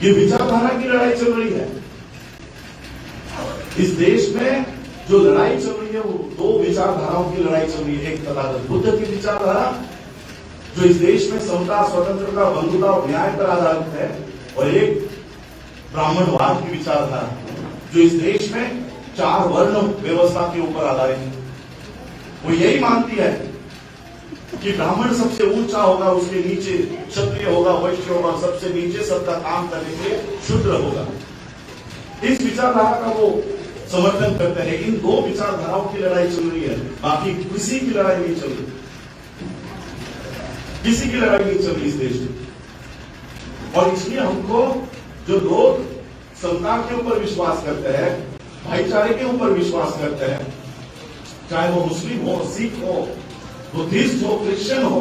ये विचारधारा की लड़ाई चल रही है। इस देश में जो लड़ाई चल रही है वो दो विचारधाराओं की लड़ाई चल रही है। एक तथागत बुद्ध की विचारधारा जो इस देश में समता, स्वतंत्रता, बंधुता और न्याय पर आधारित है, और एक ब्राह्मणवाद की विचारधारा जो इस देश में 4 वर्ण व्यवस्था के ऊपर आधारित है। वो यही मानती है कि ब्राह्मण सबसे ऊंचा होगा, उसके नीचे क्षत्रिय होगा, वैश्य होगा, सबसे नीचे सबका काम करने के लिए शूद्र होगा। इस विचारधारा का वो समर्थन करते हैं। इन दो विचारधाराओं की लड़ाई चल रही है, बाकी किसी की लड़ाई नहीं चल रही, किसी की लड़ाई नहीं चल रही इस देश में। और इसलिए हमको जो लोग समता के ऊपर विश्वास करते हैं, भाईचारे के ऊपर विश्वास करते हैं, चाहे वो मुस्लिम हो, सिख हो, बुद्धिस्ट हो, क्रिश्चियन हो,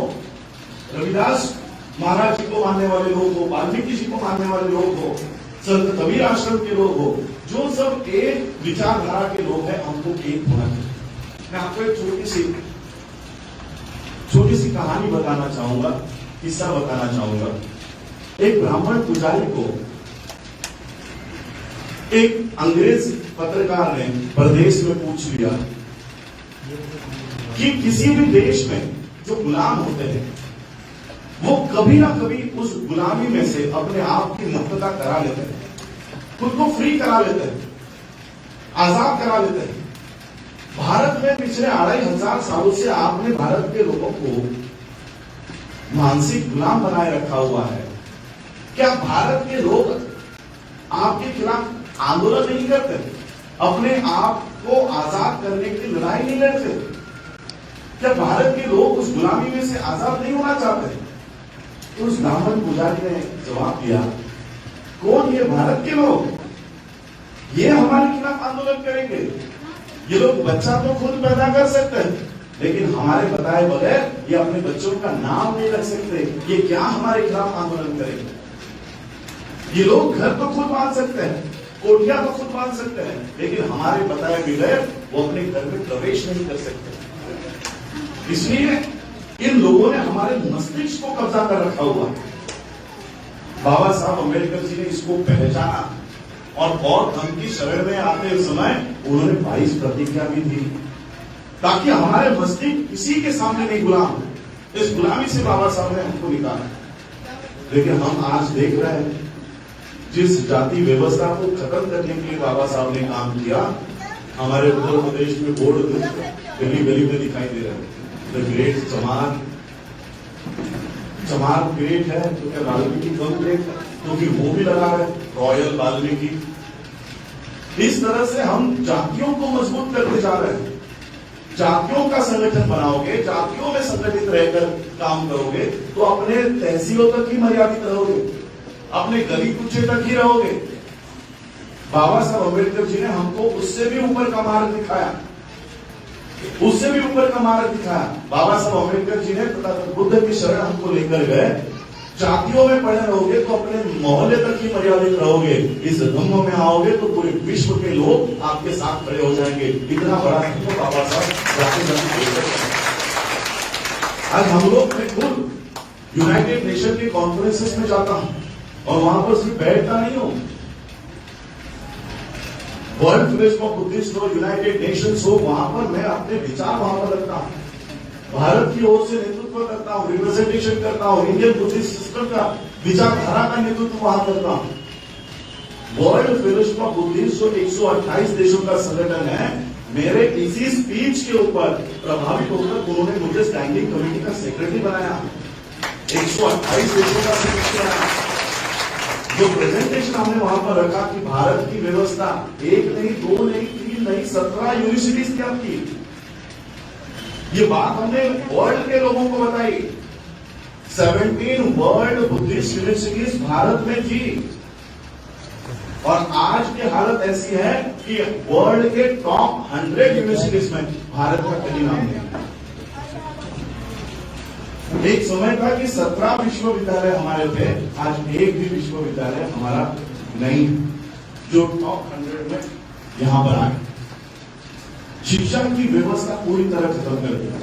रविदास महाराज जी को मानने वाले लोग हो, वाल्मीकि जी को मानने वाले लोग हो, संत कबीर आश्रम के लोग हो, जो सब एक विचारधारा के लोग हैं, हमको एक होना चाहिए। मैं आपको एक छोटी सी कहानी बताना चाहूंगा, किस्सा बताना चाहूंगा। एक ब्राह्मण पुजारी को एक अंग्रेज पत्रकार ने प्रदेश में पूछ लिया कि किसी भी देश में जो गुलाम होते हैं वो कभी ना कभी उस गुलामी में से अपने आप की मुक्तता करा लेते हैं, खुद को फ्री करा लेते हैं, आजाद करा लेते हैं। भारत में पिछले 2500 सालों से आपने भारत के लोगों को मानसिक गुलाम बनाए रखा हुआ है। क्या भारत के लोग आपके खिलाफ आंदोलन नहीं करते, अपने आप को आजाद करने की लड़ाई नहीं लड़ते? क्या भारत के लोग उस गुलामी में से आजाद नहीं होना चाहते? तो उस ब्राह्मण पुजारी ने जवाब दिया, कौन ये भारत के लोग? ये हमारे खिलाफ आंदोलन करेंगे। ये लोग बच्चा तो खुद पैदा कर सकते हैं, लेकिन हमारे बताए बगैर ये अपने बच्चों का नाम नहीं रख सकते। ये क्या हमारे खिलाफ आंदोलन करेंगे? ये लोग घर तो खुद बांध सकते हैं, कोठियां तो खुद बांध सकते हैं, लेकिन हमारे बताए बगैर वो अपने घर में प्रवेश नहीं कर सकते। इसलिए इन लोगों ने हमारे मस्तिष्क को कब्जा कर रखा हुआ। बाबा साहब अम्बेडकर जी ने इसको पहचाना और बौद्ध धर्म की शरण में आते समय उन्होंने 22 प्रतिज्ञा भी दी, ताकि हमारे मस्तिष्क किसी के सामने नहीं गुलाम हो। इस गुलामी से बाबा साहब ने हमको निकाला। लेकिन हम आज देख रहे हैं जिस जाति व्यवस्था को खत्म करने के लिए बाबा साहब ने काम किया, हमारे उत्तर प्रदेश में बोर्ड गली गली में दिखाई दे रहा है। द ग्रेट चमार, चमार ग्रेट है तो क्या वाल्मीकि कम ग्रेट है? तो फिर वो भी लगा है रॉयल वाल्मीकि। इस तरह से हम जातियों को मजबूत करते जा रहे हैं। जातियों का संगठन बनाओगे, जातियों में संगठित रहकर काम करोगे तो अपने तहसीलों तक ही मर्यादित रहोगे, अपने गली कुचे तक ही रहोगे। बाबा साहब अम्बेडकर जी ने हमको उससे भी ऊपर का मार्ग दिखाया, उससे भी ऊपर का मार्ग दिखाया। बाबा साहब अम्बेडकर जी ने तथागत बुद्ध की शरण हमको लेकर गए। जातियों में पड़े रहोगे तो अपने मोहल्ले तक ही मर्यादित रहोगे, इस धम्म में आओगे तो पूरे विश्व के लोग आपके साथ खड़े हो जाएंगे। इतना बड़ा धम्म बाबा साहब। आज हम लोग, मैं खुद यूनाइटेड नेशन के कॉन्फ्रेंसेस में जाता हूं और वहां पर सिर्फ बैठता नहीं हूं। वर्ल्ड फेडरेशन ऑफ बुद्धिस्ट हो, यूनाइटेड नेशंस हो, वहां पर मैं अपने विचार वहां पर रखता हूं, भारत की ओर से नेतृत्व करता हूं, रिप्रेजेंटेशन करता हूं, इंडियन बुद्धिस्ट सिस्टम का विचारधारा का नेतृत्व वहां करता हूं। वर्ल्ड फेडरेशन ऑफ बुद्धिस्ट जो 128 देशों का संगठन है, मेरे इसी स्पीच के ऊपर प्रभावित होकर उन्होंने मुझे स्टैंडिंग कमेटी का सेक्रेटरी बनाया। 128 देशों का सेक्रेटरी। जो प्रेजेंटेशन हमने वहां पर रखा कि भारत की व्यवस्था 1 नहीं, 2 नहीं, 3 नहीं, 17 यूनिवर्सिटीज क्या की, ये बात हमने वर्ल्ड के लोगों को बताई। 17 वर्ल्ड बुद्धिस्ट यूनिवर्सिटीज भारत में थी और आज की हालत ऐसी है कि वर्ल्ड के टॉप 100 यूनिवर्सिटीज में भारत का कहीं नाम नहीं। एक समय था कि 17 विश्वविद्यालय हमारे थे, आज एक भी विश्वविद्यालय हमारा नहीं, जो टॉप 100 में यहां पर आए। शिक्षा की व्यवस्था पूरी तरह खत्म कर दिया।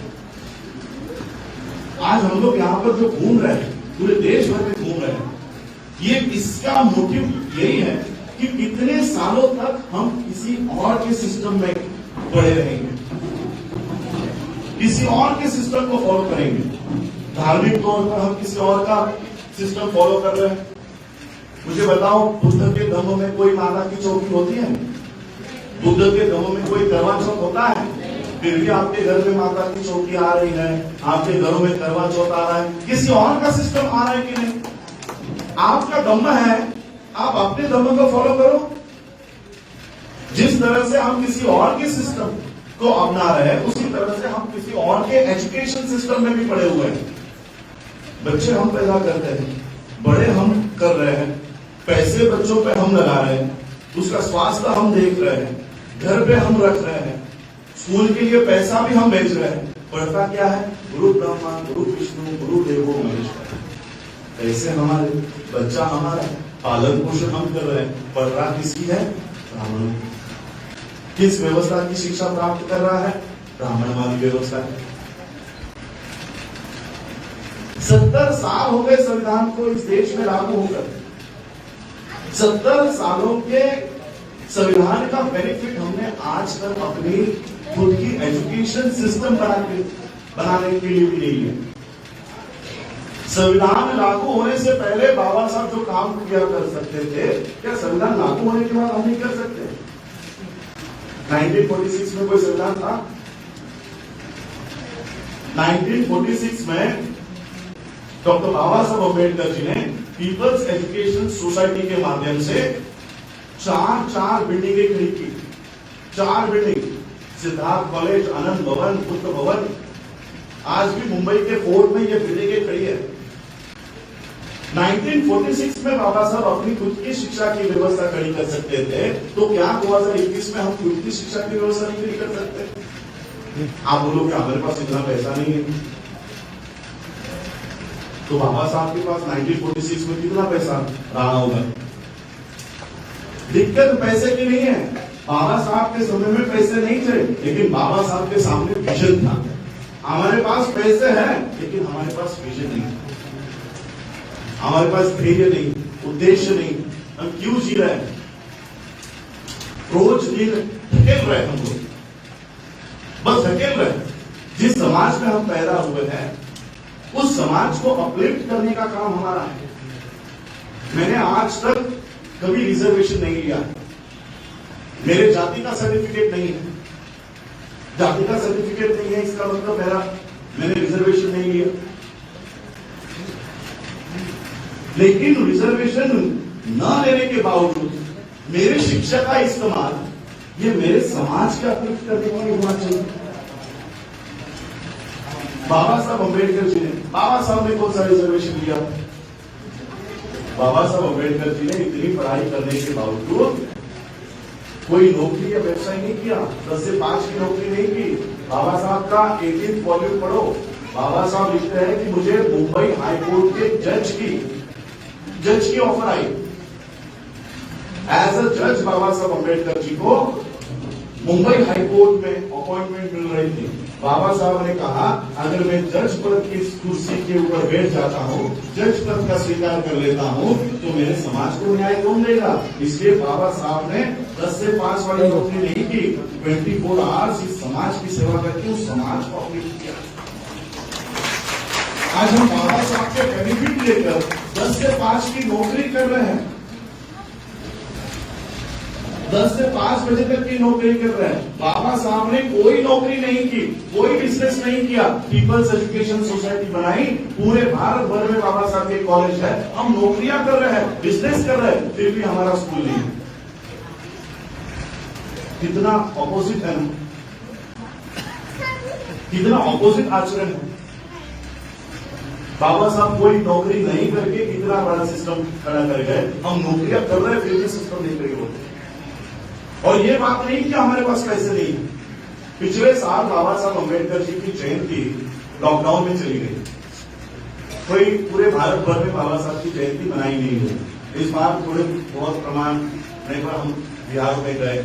आज हम लोग यहां पर जो घूम रहे हैं, पूरे देश भर में घूम रहे हैं, ये इसका मोटिव यही है कि कितने सालों तक हम किसी और के सिस्टम में पड़े रहेंगे, किसी और के सिस्टम को फॉलो करेंगे। धार्मिक तौर पर हम किसी और का सिस्टम फॉलो कर रहे हैं। मुझे बताओ, बुद्ध के धर्म में कोई माता की चौकी होती है? बुद्ध के धर्म में कोई करवा चौथ होता है? फिर भी आपके घर में माता की चौकी आ रही है, आपके घरों में करवा चौथ आ रहा है। किसी और का सिस्टम आ रहा है कि नहीं? आपका धर्म है, आप अपने धर्म को फॉलो करो। जिस तरह से हम किसी और के सिस्टम को अपना रहे हैं, उसी तरह से हम किसी और के एजुकेशन सिस्टम में भी पड़े हुए हैं। बच्चे हम पैदा करते हैं, बड़े हम कर रहे हैं, पैसे बच्चों पे हम लगा रहे हैं, उसका स्वास्थ्य हम देख रहे हैं, घर पे हम रख रहे हैं, स्कूल के लिए पैसा भी हम भेज रहे हैं। पढ़ता क्या है? गुरु ब्रह्मा गुरु विष्णु गुरु देवो महेश्वर। पैसे हमारे, बच्चा हमारा, पालन पोषण हम कर रहे हैं। पढ़ रहा किसकी है? ब्राह्मण। किस व्यवस्था की शिक्षा प्राप्त कर रहा है? ब्राह्मण वाली व्यवस्था है। 70 साल हो गए संविधान को इस देश में लागू होकर। 70 सालों के संविधान का बेनिफिट हमने आज तक अपनी खुद की एजुकेशन सिस्टम बनाने के लिए भी नहीं लिया। संविधान लागू होने से पहले बाबा साहब जो काम किया कर सकते थे, क्या संविधान लागू होने के बाद हम नहीं कर सकते? 1946 में कोई संविधान था? 1946 में डॉक्टर बाबा साहब अम्बेडकर जी ने पीपल्स एजुकेशन सोसाइटी के माध्यम से चार बिल्डिंगें खड़ी की। 4 बिल्डिंग, सिद्धार्थ कॉलेज, आनंद भवन, बुद्ध भवन। आज भी मुंबई के फोर्ट में ये बिल्डिंगें खड़ी है। 1946 में बाबा साहब अपनी खुद की शिक्षा की व्यवस्था खड़ी कर सकते थे, तो क्या 2021 में हम खुद की शिक्षा की व्यवस्था नहीं खड़ी कर सकते? आप बोलोगे हमारे पास इतना पैसा नहीं है, तो बाबा साहब के पास 1946 में कितना पैसा रहा होगा? दिक्कत पैसे की नहीं है। बाबा साहब के समय में पैसे नहीं थे, लेकिन बाबा साहब के सामने विजन था। हमारे पास पैसे हैं, लेकिन हमारे पास विजन नहीं, हमारे पास ध्येय नहीं, उद्देश्य नहीं। हम क्यों जी रहे हैं? रोज दिन धकेल रहे हम लोग, बस धकेल रहे। जिस समाज में हम पैदा हुए हैं, उस समाज को अपलिफ्ट करने का काम हमारा है। मैंने आज तक कभी रिजर्वेशन नहीं लिया। मेरे जाति का सर्टिफिकेट नहीं है। जाति का सर्टिफिकेट नहीं है, इसका मतलब मैंने रिजर्वेशन नहीं लिया। लेकिन रिजर्वेशन न लेने के बावजूद मेरे शिक्षा का इस्तेमाल ये मेरे समाज के अपलिफ्ट करने के लिए होना चाहिए। बाबा साहब अम्बेडकर जी ने, बाबा साहब ने कौन सा रिजर्वेशन लिया? बाबा साहब अम्बेडकर जी ने इतनी पढ़ाई करने के बावजूद कोई नौकरी या व्यवसाय नहीं किया। 10 से 5 की नौकरी नहीं की। बाबा साहब का 18th वॉल्यूम पढ़ो। बाबा साहब लिखते हैं कि मुझे मुंबई हाई कोर्ट के जज की ऑफर आई। एज अ जज बाबा साहब अम्बेडकर जी को मुंबई हाई कोर्ट में अपॉइंटमेंट मिल रही थी। बाबा साहब ने कहा, अगर मैं जज पद की कुर्सी के ऊपर बैठ जाता हूँ, जज पद का स्वीकार कर लेता हूँ, तो मेरे समाज को न्याय कौन देगा? इसलिए बाबा साहब ने 10 से 5 वाली नौकरी नहीं की, 24 आवर्स इस समाज की सेवा करके उस समाज को अपलिफ्ट किया। आज हम बाबा साहब के बेनिफिट लेकर 10 से 5 की नौकरी कर रहे हैं। 10 से 5 बजे तक की नौकरी कर रहे हैं। बाबा साहब ने कोई नौकरी नहीं की, कोई बिजनेस नहीं किया। पीपल्स एजुकेशन सोसाइटी बनाई। पूरे भारत भर में बाबा साहब के कॉलेज है। हम नौकरियां कर रहे हैं, बिजनेस कर रहे हैं, फिर भी हमारा स्कूल नहीं। कितना ऑपोजिट है, कितना ऑपोजिट आचरण है। बाबा साहब कोई नौकरी नहीं करके कितना बड़ा सिस्टम खड़ा कर गए। हम नौकरियां कर रहे हैं, फिर भी सिस्टम नहीं खड़ी होते। और ये बात नहीं कि हमारे पास पैसे नहीं है। पिछले साल बाबा साहब अम्बेडकर जी की जयंती लॉकडाउन में चली गई। कोई पूरे भारत भर में बाबा साहब की जयंती मनाई नहीं हुई। इस बार थोड़े बहुत प्रमाण में हम बिहार में गए,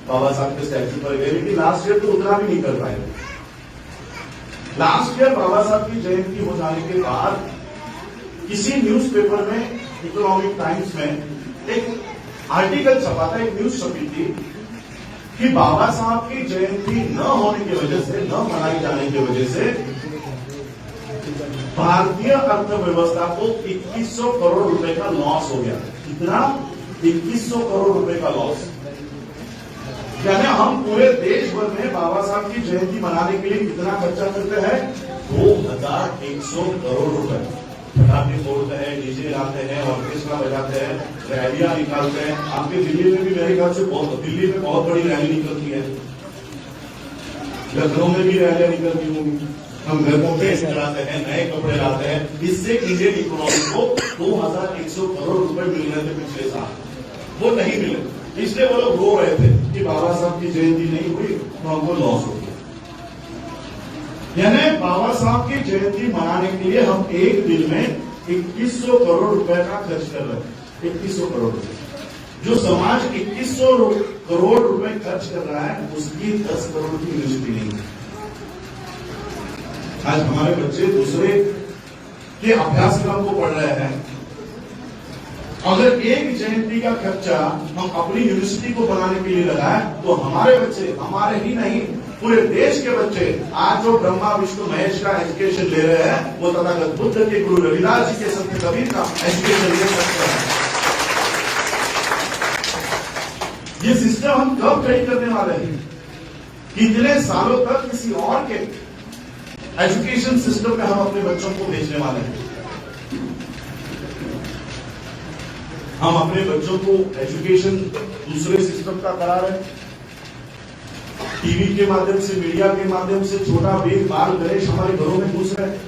बाबा साहब के स्टैच्यू पर गए, लेकिन लास्ट ईयर तो उतना भी नहीं कर पाए। लास्ट ईयर बाबा साहब की जयंती हो जाने के बाद किसी न्यूज़पेपर में इकोनॉमिक टाइम्स में एक आर्टिकल छपा था, एक न्यूज छपी थी कि बाबा साहब की जयंती न होने की वजह से, न मनाई जाने की वजह से भारतीय अर्थव्यवस्था को 2100 करोड़ रुपए का लॉस हो गया। कितना? 2100 करोड़ रुपए का लॉस। यानी हम पूरे देश भर में बाबा साहब की जयंती मनाने के लिए कितना खर्चा करते हैं? 2100 करोड़ रुपए। पटाखे फोड़ते हैं, डीजे लाते हैं, ऑर्केस्ट्रा बजाते हैं, रैलियां निकालते हैं। आपके दिल्ली में भी मेरे ख्याल से दिल्ली में बहुत बड़ी रैली निकलती है, लखनऊ में भी रैलियां निकलती होंगी। हम घर को ड्रेस कराते हैं, नए कपड़े लाते हैं। इससे इंडियन इकोनॉमी को 2100 करोड़ रुपए मिल रहे थे पिछले साल, वो नहीं मिले। इसलिए वो लोग रो रहे थे कि बाबा साहब की जयंती नहीं हुई तो हमको लॉस हो गया। यानी बाबा साहब की जयंती मनाने के लिए हम एक दिन में 2100 करोड़ रुपए का खर्च कर रहे हैं। 2100 करोड़ रुपए। जो समाज 2100 करोड़ रुपए खर्च कर रहा है, उसकी 10 करोड़ की यूनिवर्सिटी नहीं है। आज हमारे बच्चे दूसरे के अभ्यासक्रम को पढ़ रहे हैं। अगर एक जयंती का खर्चा हम अपनी यूनिवर्सिटी को बनाने के लिए लगाए तो हमारे बच्चे, हमारे ही नहीं पूरे देश के बच्चे, आज जो ब्रह्मा विष्णु महेश का एजुकेशन ले रहे हैं, वो तथागत बुद्ध के गुरु रविदास जी के संत कबीर का एजुकेशन ले सकते हैं। ये सिस्टम हम कब खड़ी करने वाले हैं? कितने सालों तक किसी और के एजुकेशन सिस्टम में हम अपने बच्चों को भेजने वाले हैं? हम अपने बच्चों को एजुकेशन दूसरे सिस्टम का करा रहे हैं। टीवी के माध्यम से, मीडिया के माध्यम से छोटा वेद बाल गणेश हमारे घरों में घुस रहे हैं।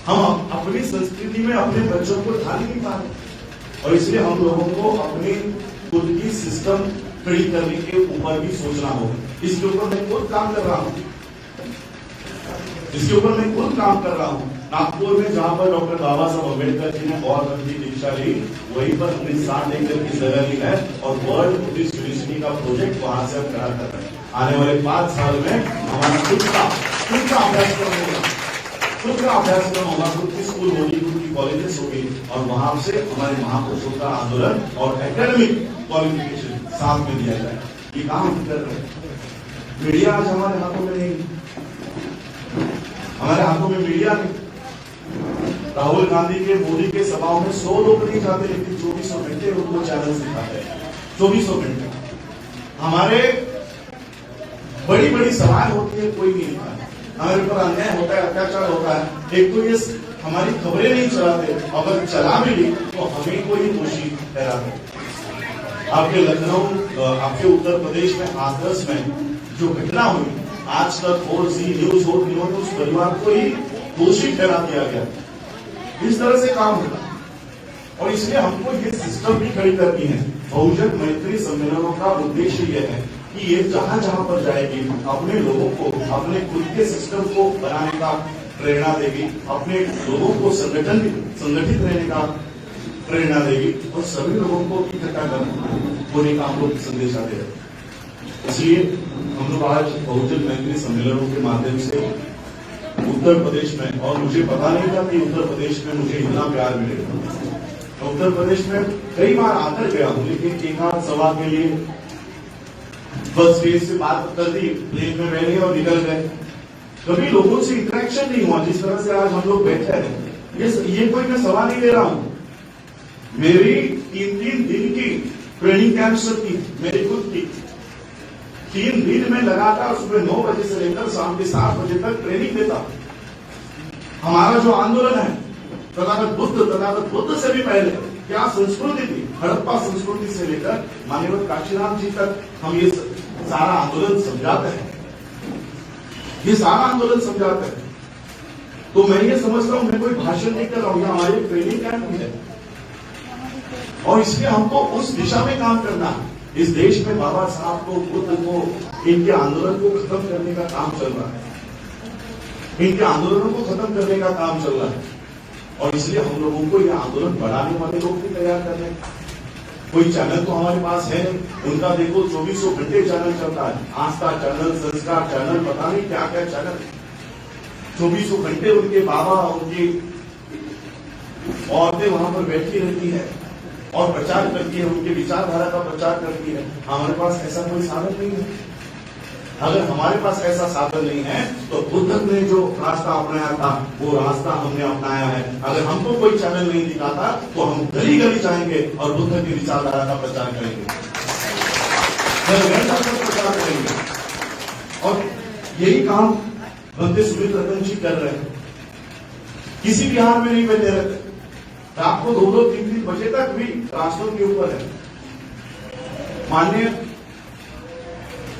हम अपनी संस्कृति में अपने बच्चों को ढाल नहीं पा रहे, और इसलिए हम लोगों को अपनी खुद की सिस्टम खड़ी करने के ऊपर भी सोचना होगा। इसके ऊपर मैं खुद काम कर रहा हूं। इसके ऊपर मैं खुद काम कर रहा हूं। नागपुर में जहां पर डॉक्टर बाबा साहब अम्बेडकर जी ने बहुत लंबी दीक्षा ली, वहीं पर हमने 60 एकड़ की जगह ली है और वर्ल्ड बुद्धिस्ट यूनिवर्सिटी का प्रोजेक्ट वहां से हम खड़ा कर रहे हैं। आने वाले 5 साल में हमारा खुद का अभ्यासक्रम होगा, खुद का अभ्यासक्रम होगा, खुद की स्कूल होगी, खुद की कॉलेजेस होगी, और वहां से हमारे महापुरुषों का आंदोलन और एकेडमिक क्वालिफिकेशन साथ में दिया जाए। ये काम हम कर रहे हैं। मीडिया आज हमारे हाथों में नहीं, हमारे हाथों में मीडिया नहीं। राहुल गांधी के, मोदी के सभाओं में 100 लोग नहीं जाते, लेकिन 2400 घंटे उनको चैनल दिखाते हैं। 2400 घंटे हमारे बड़ी बड़ी सभाएं होती है, कोई नहीं दिखाता। हमारे ऊपर अन्याय होता है, अत्याचार होता है। एक तो ये हमारी खबरें नहीं चलाते, अगर चला भी ली तो हमें कोई दोषी ठहराते। आपके लखनऊ, आपके उत्तर प्रदेश में हाथरस में जो घटना हुई, आज तक 4G न्यूज हो, इन्होंने उस परिवार को ही दोषी ठहरा दिया गया। इस तरह से काम होता है, और इसलिए हमको ये सिस्टम भी खड़ी करनी है। बहुजन मैत्री सम्मेलनों का उद्देश्य यह है कि ये जहां जहां पर जाएगी, अपने लोगों को अपने खुद के सिस्टम को बनाने का प्रेरणा देगी, अपने लोगों को संगठित रहने का प्रेरणा देगी, और सभी लोगों को इकट्ठा होने का हम लोग संदेशा दे रहे हैं। इसलिए हम लोग आज बहुजन मैत्री सम्मेलनों के माध्यम से उत्तर प्रदेश में, और मुझे पता नहीं था कि उत्तर प्रदेश में मुझे इतना प्यार मिलेगा। उत्तर प्रदेश में कई बार आकर गया हूं, लेकिन एक आध सभा के लिए बस स्टेज से बात कर दी, प्लेन में बैठे और निकल गए। कभी लोगों से इंटरेक्शन नहीं हुआ जिस तरह से आज हम लोग बैठे हैं। ये कोई मैं सभा नहीं ले रहा हूं। मेरी 3 दिन की ट्रेनिंग कैंप थी, मेरी खुद की 3 दिन में लगातार सुबह 9 बजे से लेकर शाम के 7 बजे तक ट्रेनिंग देता। हमारा जो आंदोलन है, तथागत बुद्ध से भी पहले क्या संस्कृति थी, हड़प्पा संस्कृति से लेकर माननीय काशीराम जी तक हम ये सारा आंदोलन समझाते हैं। ये सारा आंदोलन समझाते हैं। तो मैं ये समझता हूं, मैं कोई भाषण नहीं कर रहा हूं, हमारी ट्रेनिंग कैंप है, और इसलिए हमको उस दिशा में काम करना है। इस देश में बाबा साहब को, बुद्ध को, इनके आंदोलन को खत्म करने का काम चल रहा है। इनके आंदोलनों को खत्म करने का काम चल रहा है, और इसलिए हम लोगों को ये आंदोलन बढ़ाने वाले लोग भी तैयार करने। कोई चैनल तो हमारे पास है नहीं, उनका देखो 2400 घंटे चैनल चलता है। आस्था चैनल, संस्कार चैनल, पता नहीं क्या क्या चैनल, 2400 घंटे उनके बाबा, उनके औरतें वहां पर बैठी रहती है और प्रचार करती है, उनके विचारधारा का प्रचार करती है। हमारे पास ऐसा कोई साधन नहीं है। अगर हमारे पास ऐसा साधन नहीं है तो बुद्ध ने जो रास्ता अपनाया था वो रास्ता हमने अपनाया है। अगर हमको कोई चैनल नहीं दिखाता तो हम गली गली जाएंगे और बुद्ध की विचारधारा का प्रचार करेंगे, प्रचार करेंगे। और यही काम बंदे सुमित रतन जी कर रहे हैं। किसी बिहार में नहीं बैठे रहते, रात को 2-2-3-3 बजे तक भी रास्तों के ऊपर है। माननीय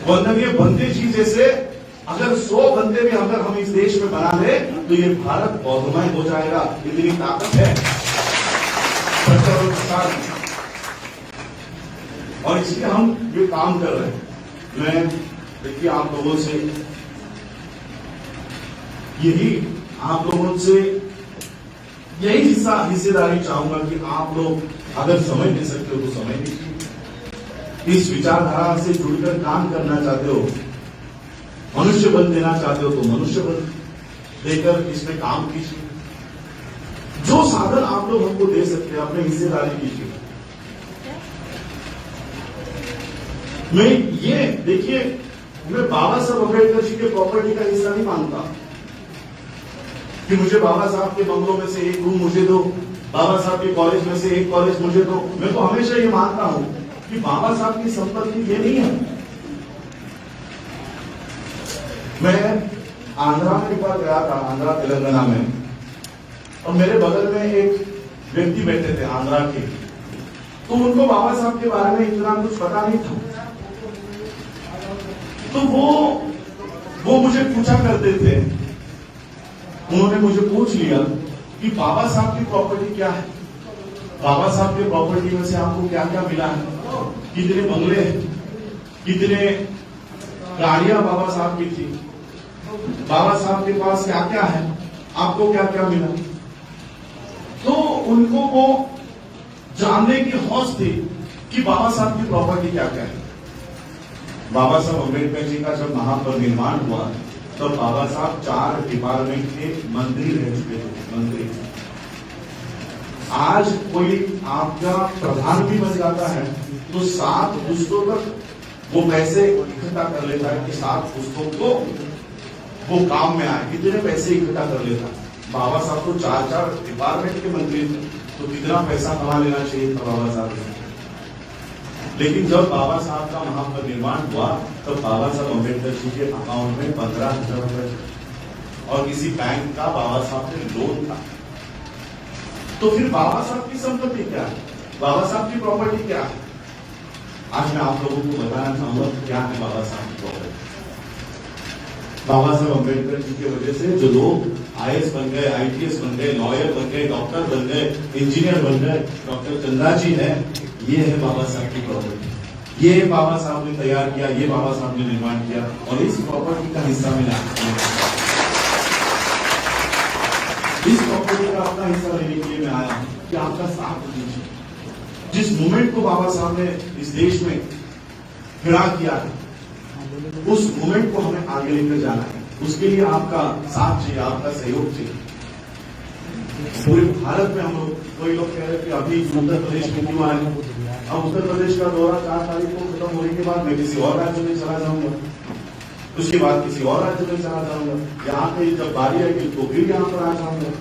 वंदनीय बंदे जी जैसे अगर 100 बंदे भी अगर हम इस देश में बना ले तो ये भारत बौद्धमय हो जाएगा। इतनी ताकत है और इसलिए हम ये काम कर रहे हैं। मैं देखिए आप लोगों से यही हिस्सेदारी चाहूंगा कि आप लोग अगर समय दे सकते हो तो समय दीजिए। इस विचारधारा से जुड़कर काम करना चाहते हो, मनुष्य बल देना चाहते हो तो मनुष्य बल देकर इसमें काम कीजिए। जो साधन आप लोग हमको दे सकते हैं अपने हिस्सेदारी कीजिए। देखिए मैं बाबा साहब अम्बेडकर जी के प्रॉपर्टी का हिस्सा नहीं मानता कि मुझे बाबा साहब के बंगलों में से एक रूम मुझे दो, बाबा साहब के कॉलेज में से एक कॉलेज मुझे दो। मैं तो हमेशा ये मानता हूं कि बाबा साहब की संपत्ति ये नहीं है। मैं आंध्रा में एक बार गया था, आंध्रा तेलंगाना में, और मेरे बगल में एक व्यक्ति बैठे थे आंध्रा के, तो उनको बाबा साहब के बारे में इतना कुछ पता नहीं था। तो वो मुझे पूछा करते थे, उन्होंने मुझे पूछ लिया कि बाबा साहब की प्रॉपर्टी क्या है, बाबा साहब के प्रॉपर्टी में से आपको क्या क्या मिला है, कितने बंगले हैं, कितने गाड़ियां बाबा साहब की थी, बाबा साहब के पास क्या क्या है, आपको क्या क्या मिला। तो उनको वो जानने की हौस थी कि बाबा साहब की प्रॉपर्टी क्या क्या है। बाबा साहब अम्बेडकर जी का जब महापरिनिर्वाण हुआ तब बाबा साहब 4 डिपार्टमेंट के मंत्री रह चुके थे, मंत्री। आज कोई आपका प्रधान भी बन जाता है तो 7 पुस्तकों तक वो पैसे इकट्ठा कर लेता है कि 7 पुस्तकों को वो काम में आए, कितने पैसे इकट्ठा कर लेता। बाबा साहब को 4 डिपार्टमेंट के मंत्री थे तो कितना पैसा कमा लेना चाहिए था बाबा साहब ने। लेकिन जब बाबा साहब का महापरिनिर्वाण हुआ तब बाबा साहब अम्बेडकर जी के अकाउंट में 15,000 रुपए और किसी बैंक का बाबा साहब ने लोन था। तो फिर बाबा साहब की संपत्ति क्या है, बाबा साहब की प्रॉपर्टी क्या है? आज मैं आप लोगों को बताना चाहूंगा क्या है बाबा साहब की प्रॉपर्टी। बाबा साहब अम्बेडकर जी की वजह से जो लोग IAS बन गए, IPS बन गए, लॉयर बन गए, डॉक्टर बन गए, इंजीनियर बन गए, डॉक्टर चंद्रा जी है, ये है बाबा साहब की प्रॉपर्टी। ये बाबा साहब ने तैयार किया, ये बाबा साहब ने निर्माण किया और इस प्रॉपर्टी का हिस्सा मिला। इस प्रॉपर्टी का अपना हिस्सा लेने के लिए मैं आया हूं कि आपका साथ दीजिए। जिस मूवमेंट को बाबा साहब ने इस देश में खड़ा किया है उस मूवमेंट को हमें आगे लेकर जाना है। उसके लिए आपका साथ चाहिए, आपका सहयोग चाहिए। पूरे भारत में हम लोग, कोई लोग कह रहे हैं कि अभी उत्तर प्रदेश में क्यों आए। अब उत्तर प्रदेश का दौरा 4 तारीख को खत्म होने के बाद मैं किसी और राज्य में चला जाऊंगा, उसके बाद किसी और राज्य में चला जाऊंगा, यहाँ पे जब बारी आएगी तो फिर यहाँ पर आ जाऊंगा।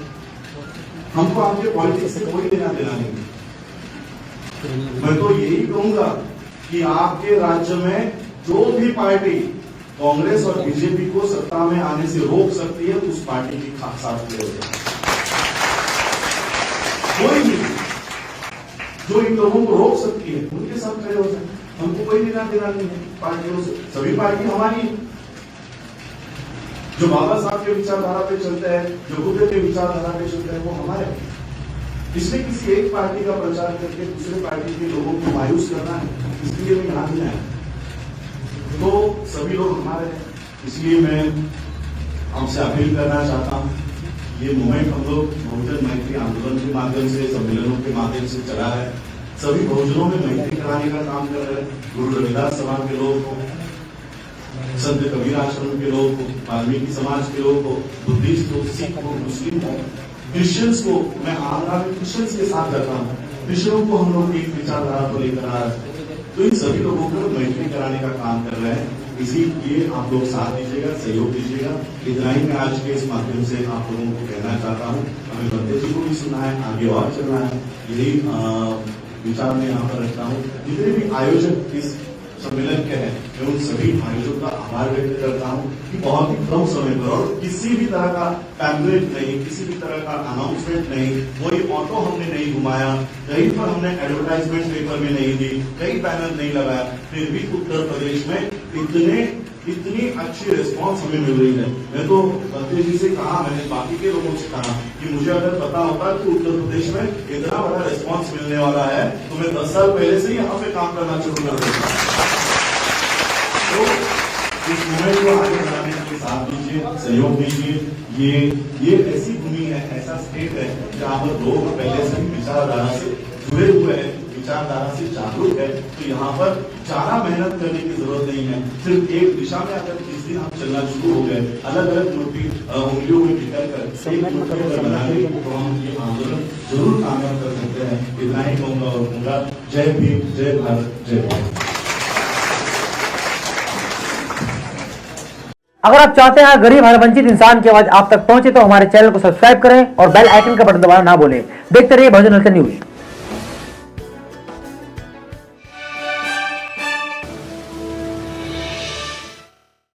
हमको आपके पॉलिटिक्स से कोई लेना देना नहीं। मैं तो यही कहूंगा कि आपके राज्य में जो भी पार्टी कांग्रेस और बीजेपी को सत्ता में आने से रोक सकती है उस पार्टी की साथ खड़े हो जाए। कोई भी जो इन लोगों को रोक सकती है उनके साथ खड़े हो जाए। हमको कोई लेना देना नहीं है पार्टियों से, सभी पार्टी हमारी है। जो बाबा साहब के विचारधारा पे चलते हैं, जो बुद्ध के विचारधारा पे चलते हैं, वो हमारे। इसमें किसी एक पार्टी का प्रचार करके दूसरे पार्टी के लोगों को मायूस करना है, इसलिए मैं यहाँ नहीं आया। तो सभी लोग हमारे हैं, इसलिए मैं आपसे अपील करना चाहता हूँ। ये मूवमेंट हम लोग बहुजन मैत्री आंदोलन के माध्यम से, सम्मेलनों के माध्यम से चला है। सभी बहुजनों में मैत्री कराने का काम कर रहे हैं। गुरु रविदास समाज के लोगों को, संत कबीर आश्रम के लोगों को, वाल्मीकि समाज के लोगों को, बुद्धिस्ट को, सिख को, मुस्लिम को, क्रिश्चियंस को, मैं आंध्रा में क्रिश्चियंस के साथ रहता हूँ, क्रिश्चियनों को हम लोग एक विचारधारा को लेकर आ रहे हैं, तो इन सभी लोगों को मैत्री कराने का काम कर रहे हैं। इसीलिए आप लोग साथ दीजिएगा, सहयोग दीजिएगा। इतना ही मैं आज के इस माध्यम से आप लोगों को कहना चाहता हूँ। हमें बंदे जी को भी सुनना है, आगे और चलना है, यही विचार मैं यहाँ पर रखता हूँ। जितने भी आयोजक इस सम्मेलन के हैं, मैं उन सभी आयोजकों का आभार व्यक्त करता हूँ कि बहुत ही कम समय पर और किसी भी तरह का पैम्पलेट नहीं, किसी भी तरह का अनाउंसमेंट नहीं, कोई ऑटो हमने नहीं घुमाया, कहीं पर हमने एडवर्टाइजमेंट पेपर में नहीं दी, कई बैनर नहीं लगाया, फिर भी उत्तर प्रदेश में इतनी अच्छी रिस्पांस हमें मिल रही है। मैं तो बंदे जी से कहा, मैंने बाकी के लोगों से कहा कि मुझे अगर पता होता कि उत्तर प्रदेश में इतना बड़ा रिस्पांस मिलने वाला है तो मैं 10 साल पहले से ही यहाँ पे काम करना शुरू कर देता। तो इस मूवमेंट को आगे बढ़ाने के साथ दीजिए, सहयोग दीजिए। ये ऐसी भूमि है, ऐसा स्टेट है जहाँ पर लोग पहले से विचारधारा से जुड़े हुए हैं, विचारधारा से जागरूक है। तो यहाँ पर ज्यादा मेहनत करने की जरूरत नहीं है। सिर्फ एक दिशा में अगर जिस दिन हम चलना शुरू हो गए, अलग अलग उंगलियों में टिककर एक मुट्ठी बनाने तो हम ये आंदोलन जरूर कामयाब कर सकते हैं। इतना ही कहूंगा और कहूंगा, जय भीम, जय भारत, जय भारत। अगर आप चाहते हैं गरीब हर वंचित इंसान की आवाज आप तक पहुंचे तो हमारे चैनल को सब्सक्राइब करें और बेल आइकन का बटन दबाना ना भूलें। देखते रहिए बहुजन हलचल न्यूज।